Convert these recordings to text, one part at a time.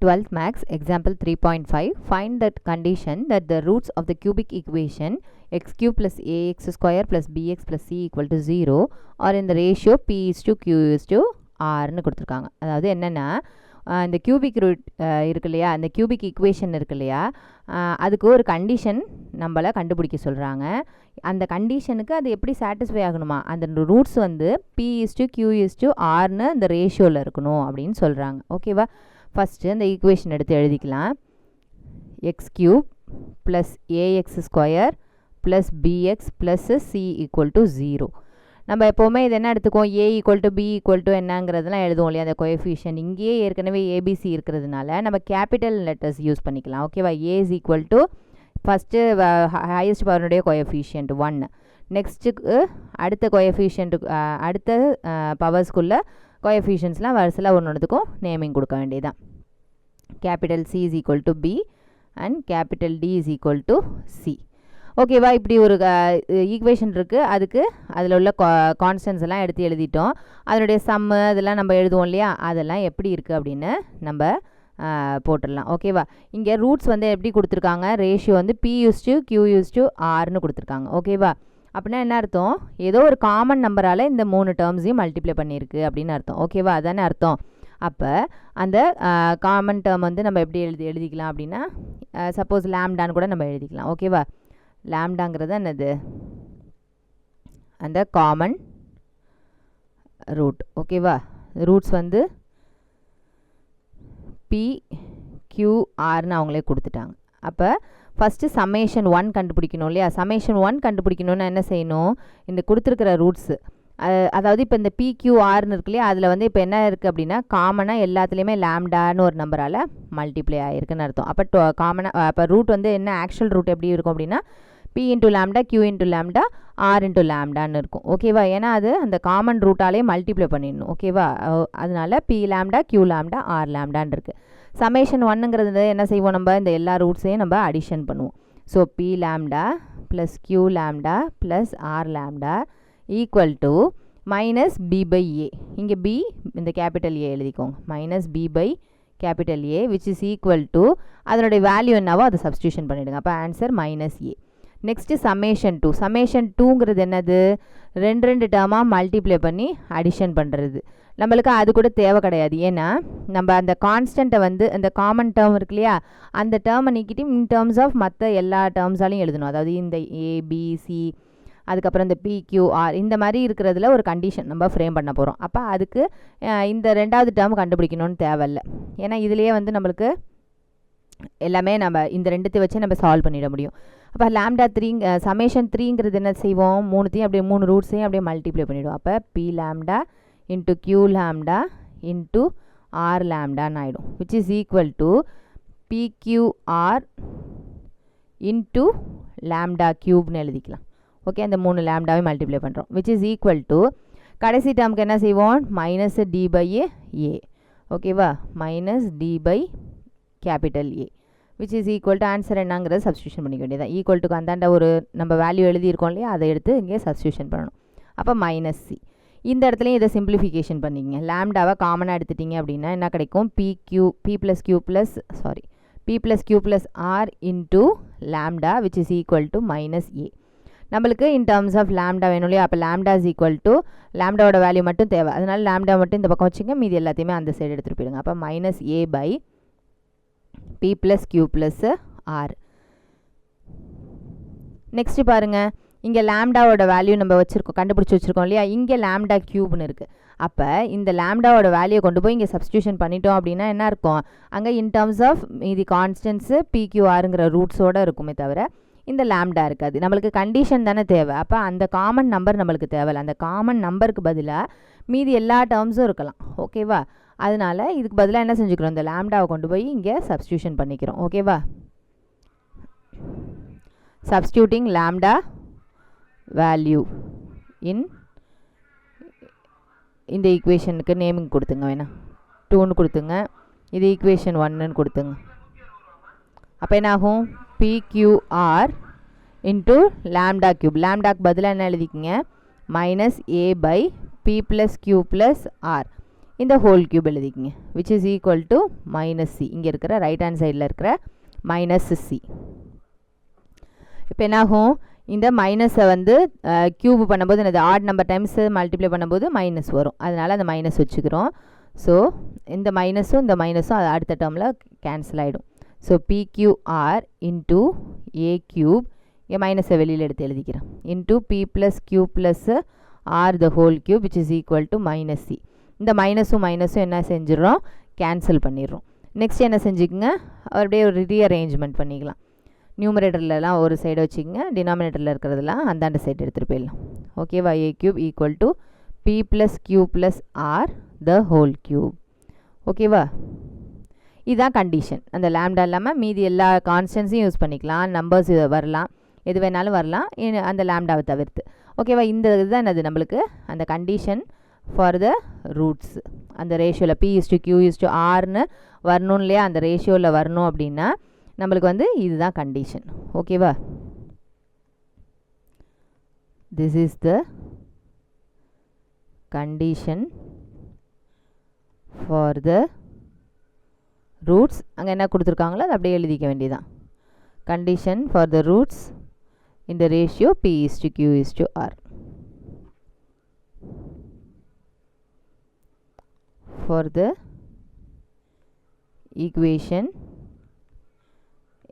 12th max example 3.5 find that condition that the roots of the cubic equation x cube plus ax square plus bx plus c equal to 0 or in the ratio p is to q is to r னு கொடுத்துருக்காங்க. அதாவது என்னென்னா இந்த cubic root இருக்கு இல்லையா, அந்த cubic equation இருக்கு இல்லையா, அதுக்கு ஒரு கண்டிஷன் நம்மளை கண்டுபிடிக்க சொல்கிறாங்க. அந்த கண்டிஷனுக்கு அது எப்படி சாட்டிஸ்ஃபை ஆகணுமா, அந்த ரூட்ஸ் வந்து p is to q is to rன்னு அந்த ரேஷியோவில் இருக்கணும் அப்படின்னு சொல்கிறாங்க. ஓகேவா, ஃபஸ்ட்டு அந்த ஈக்குவேஷன் எடுத்து எழுதிக்கலாம். X cube plus ax square plus bx plus c equal to 0. நம்ம எப்போவுமே இது என்ன எடுத்துக்குவோம், a equal to b equal to என்னங்கிறதுலாம் எழுதுவோம் இல்லையா, அந்த கோஎஃபிஷியன்ட். இங்கேயே ஏற்கனவே ஏபிசி இருக்கிறதுனால நம்ம கேபிட்டல் லெட்டர்ஸ் யூஸ் பண்ணிக்கலாம். ஓகேவா, A is equal to first highest பவருடைய கோஎஃபிஷியன்ட் 1, நெக்ஸ்ட்டுக்கு அடுத்த கோஎஃபிஷியன்ட்டுக்கு அடுத்த பவர்ஸ்குள்ள கோஎஃபிஷியன்ட்ஸ்லாம் வரிசையில் ஒன்றுத்துக்கும் நேமிங் கொடுக்க வேண்டியதான். Capital C is equal to B and capital D is equal to C. ஓகேவா, இப்படி ஒரு ஈக்குவேஷன் இருக்குது. அதுக்கு அதில் உள்ள கான்ஸ்டன்ஸ் எல்லாம் எடுத்து எழுதிட்டோம். அதனுடைய சம்மு அதெல்லாம் நம்ம எழுதுவோம் இல்லையா, அதெல்லாம் எப்படி இருக்குது அப்படின்னு நம்ம போட்டுடலாம். ஓகேவா, இங்கே ரூட்ஸ் வந்து எப்படி கொடுத்துருக்காங்க, ரேஷியோ வந்து p is to q is to rன்னு கொடுத்துருக்காங்க. ஓகேவா, அப்படின்னா என்ன அர்த்தம், ஏதோ ஒரு காமன் நம்பரால் இந்த 3 டேர்ம்ஸையும் மல்டிப்ளை பண்ணியிருக்கு அப்படின்னு அர்த்தம். ஓகேவா, அதானே அர்த்தம். அப்போ அந்த காமன் டேர்ம் வந்து நம்ம எப்படி எழுதிக்கலாம் அப்படின்னா, சப்போஸ் லாம்டான்னு கூட நம்ம எழுதிக்கலாம். ஓகேவா, லாம்டாங்கிறது என்னது, அந்த காமன் ரூட். ஓகேவா, ரூட்ஸ் வந்து பி கியூ ஆர்னு அவங்களே கொடுத்துட்டாங்க. அப்போ ஃபஸ்ட்டு சம்மேஷன் 1 கண்டுபிடிக்கணும் இல்லையா. சம்மேஷன் 1 கண்டுபிடிக்கணும்னா என்ன செய்யணும், இந்த கொடுத்துருக்கிற ரூட்ஸு அதாவது இப்போ இந்த பிக்யூஆர்னு இருக்கு இல்லையா, அதில் வந்து இப்போ என்ன இருக்குது அப்படின்னா காமனாக எல்லாத்துலேயுமே லேம்டான்னு ஒரு நம்பரால் மல்டிப்ளை ஆகிருக்குன்னு அர்த்தம். அப்போ காமனாக அப்போ ரூட் வந்து என்ன ஆக்சுவல் ரூட் எப்படி இருக்கும் அப்படின்னா p into lambda q into lambda r into லேம்டான்னு இருக்கும். ஓகேவா, ஏன்னா அது அந்த காமன் ரூட்டாலே மல்டிப்ளை பண்ணிடணும். ஓகேவா, அதனால p lambda q lambda r லேம்டான்னு இருக்குது. சமேஷன் 1ங்கிறது என்ன செய்வோம், நம்ம இந்த எல்லா ரூட்ஸையும் நம்ம அடிஷன் பண்ணுவோம். So p lambda plus q lambda plus r lambda equal to minus b by A. இங்கே b இந்த கேபிட்டல் ஏ எழுதிக்கோங்க, minus b by capital A which is equal to அதனுடைய வேல்யூ என்னவோ அதை சப்ஸ்டியூஷன் பண்ணிவிடுங்க. அப்போ answer minus A. Next summation 2. Summation 2ங்கிறது என்னது, ரெண்டு டேர்மாக மல்டிப்ளை பண்ணி அடிஷன் பண்ணுறது. நம்மளுக்கு அது கூட தேவை கிடையாது, ஏன்னா நம்ம அந்த கான்ஸ்டண்ட்டை வந்து அந்த காமன் டேர்ம் இருக்கு இல்லையா, அந்த டேர்மை நீக்கிட்டு இன் டேர்ம்ஸ் ஆஃப் மற்ற எல்லா டேர்ம்ஸாலையும் எழுதணும். அதாவது இந்த ஏபிசி அதுக்கப்புறம் இந்த பிக்யூஆர் இந்த மாதிரி இருக்கிறதுல ஒரு கண்டிஷன் நம்ம ஃப்ரேம் பண்ண போகிறோம். அப்போ அதுக்கு இந்த ரெண்டாவது டேர்ம் கண்டுபிடிக்கணும்னு தேவையில்லை, ஏன்னா இதுலேயே வந்து நம்மளுக்கு எல்லாமே நம்ம இந்த ரெண்டுத்தை வச்சு நம்ம சால்வ் பண்ணிட முடியும். அப்போ லேம்டா 3 சமேஷன் 3ங்கிறது என்ன செய்வோம், 3த்தையும் அப்படியே 3 ரூட்ஸையும் அப்படியே மல்டிப்ளை பண்ணிவிடுவோம். அப்போ p lambda into q lambda into r லேம்டான்னு ஆகிடும், which is equal to pqr into lambda க்யூப்னு எழுதிக்கலாம். ஓகே, அந்த 3 லேம்டாவே மல்டிப்ளை பண்ணுறோம், விச் இஸ் ஈக்குவல் டு கடைசி டேர்முக்கு என்ன செய்வோம், மைனஸ் டி பை ஏ. ஓகேவா, minus D by capital A which is equal to answer என்னங்கிறத சப்ஸ்டியூஷன் பண்ணிக்க வேண்டியதான். ஈக்குவல் டுக்கு அந்தாண்ட ஒரு நம்ம வேல்யூ எழுதியிருக்கோம் இல்லையா, அதை எடுத்து இங்கே சப்ஸ்டியூஷன் பண்ணணும். அப்போ மைனஸ் சி. இந்த இடத்துலையும் இதை சிம்பிளிஃபிகேஷன் பண்ணிங்க. லேம்டாவை காமனாக எடுத்துட்டிங்க அப்படின்னா என்ன கிடைக்கும், p plus q plus r into lambda which is equal to minus A. நம்மளுக்கு இன் டேர்ம்ஸ் ஆஃப் லேம்டா வேணும் இல்லையா, அப்போ லேம்டா இஸ் ஈக்குவல் டு லேம்டாவோட வேல்யூ மட்டும் தேவை, அதனால லேம்டா மட்டும் இந்த பக்கம் வச்சுங்க, மீதி எல்லாத்தையுமே அந்த சைடு எடுத்துகிட்டு போயிடுங்க. அப்போ minus A by p plus q plus r. Next பாருங்கள், இங்கே லேம்டாவோட வேல்யூ நம்ம கண்டுபிடிச்சி வச்சுருக்கோம் இல்லையா, இங்கே லேம்டா க்யூப்னு இருக்குது. அப்போ இந்த லேம்டாவோட வேல்யூ கொண்டு போய் இங்கே சப்ஸ்டியூஷன் பண்ணிட்டோம் அப்படின்னா என்ன இருக்கும், அங்கே இன் டேர்ம்ஸ் ஆஃப் மீதி கான்ஸ்டன்ஸு பிக்யூஆருங்கிற ரூட்ஸோடு இருக்குமே தவிர இந்த லேம்டா இருக்காது. நம்மளுக்கு கண்டிஷன் தானே தேவை. அப்போ அந்த காமன் நம்பர் நம்மளுக்கு தேவையில்லை, அந்த காமன் நம்பருக்கு பதிலாக மீதி எல்லா டேர்ம்ஸும் இருக்கலாம். ஓகேவா, அதனால் இதுக்கு பதிலாக என்ன செஞ்சுக்கிறோம், இந்த லேம்டாவை கொண்டு போய் இங்கே சப்ஸ்டியூஷன் பண்ணிக்கிறோம். ஓகேவா, சப்ஸ்டியூட்டிங் லேம்டா வேல்யூ இன் இந்த ஈக்குவேஷனுக்கு நேமிங் கொடுத்துங்க, வேணாம் 2ன்னு கொடுத்துங்க, இது ஈக்குவேஷன் 1ன்னு கொடுத்துங்க. அப்போ என்ன ஆகும், pqr இன்ட்டு லேம்டா க்யூப். லேம்டாக்கு பதிலாக என்ன எழுதிக்கிங்க, minus A by p plus q plus r. இந்த ஹோல் கியூப் எழுதிக்கிங்க which is equal to minus C. இங்கே இருக்கிற ரைட் ஹேண்ட் சைடில் இருக்கிற மைனஸ் சி. இப்போ என்னாகும், இந்த மைனஸை வந்து கியூப் பண்ணும்போது என்னது ஆட் நம்பர் டைம்ஸ் மல்டிப்ளை பண்ணும்போது மைனஸ் வரும். அதனால் அந்த மைனஸ் வச்சுக்கிறோம். ஸோ இந்த மைனஸும் இந்த மைனஸும் அது அடுத்த டேர்மில் கேன்சல் ஆகிடும். So P Q R into a cube, இங்கே மைனஸை வெளியில் எடுத்து எழுதிக்கிறேன், into P plus Q plus R the whole cube which is equal to minus C. இந்த மைனஸும் மைனஸும் என்ன செஞ்சிடறோம், கேன்சல் பண்ணிடுறோம். நெக்ஸ்ட் என்ன செஞ்சுக்கோங்க, அப்படியே ஒரு ரீஅரேஞ்ச்மெண்ட் பண்ணிக்கலாம். நியூமரேட்டர்லலாம் ஒரு சைடு வச்சுக்கோங்க, டினாமினேட்டரில் இருக்கிறதெல்லாம் அந்தாண்ட சைடு எடுத்துகிட்டு போயிடலாம். ஓகேவா, A cube equal to P plus Q plus R the whole cube. ஓகேவா, இதுதான் கண்டிஷன். அந்த லேம்டா இல்லாமல் மீதி எல்லா கான்ஸ்டன்ஸையும் யூஸ் பண்ணிக்கலாம், நம்பர்ஸ் வரலாம், எது வேணாலும் வரலாம் அந்த லேம்டாவை தவிர்த்து. ஓகேவா, இந்த இதுதான் என்னது நம்மளுக்கு அந்த கண்டிஷன் ஃபார் த ரூட்ஸ். அந்த ரேஷியோவில் P is to Q is to ஆர்னு வரணும் இல்லையா, அந்த ரேஷியோவில் வரணும் அப்படின்னா நம்மளுக்கு வந்து இதுதான் கண்டிஷன். ஓகேவா, this is the condition for the roots. அங்கே என்ன கொடுத்துருக்காங்களோ அது அப்படியே எழுதிக்க வேண்டியதான். Condition for the roots in the ratio p is to q is to r. For the equation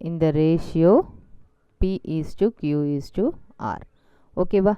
in the ratio p is to q is to r. Okay ba?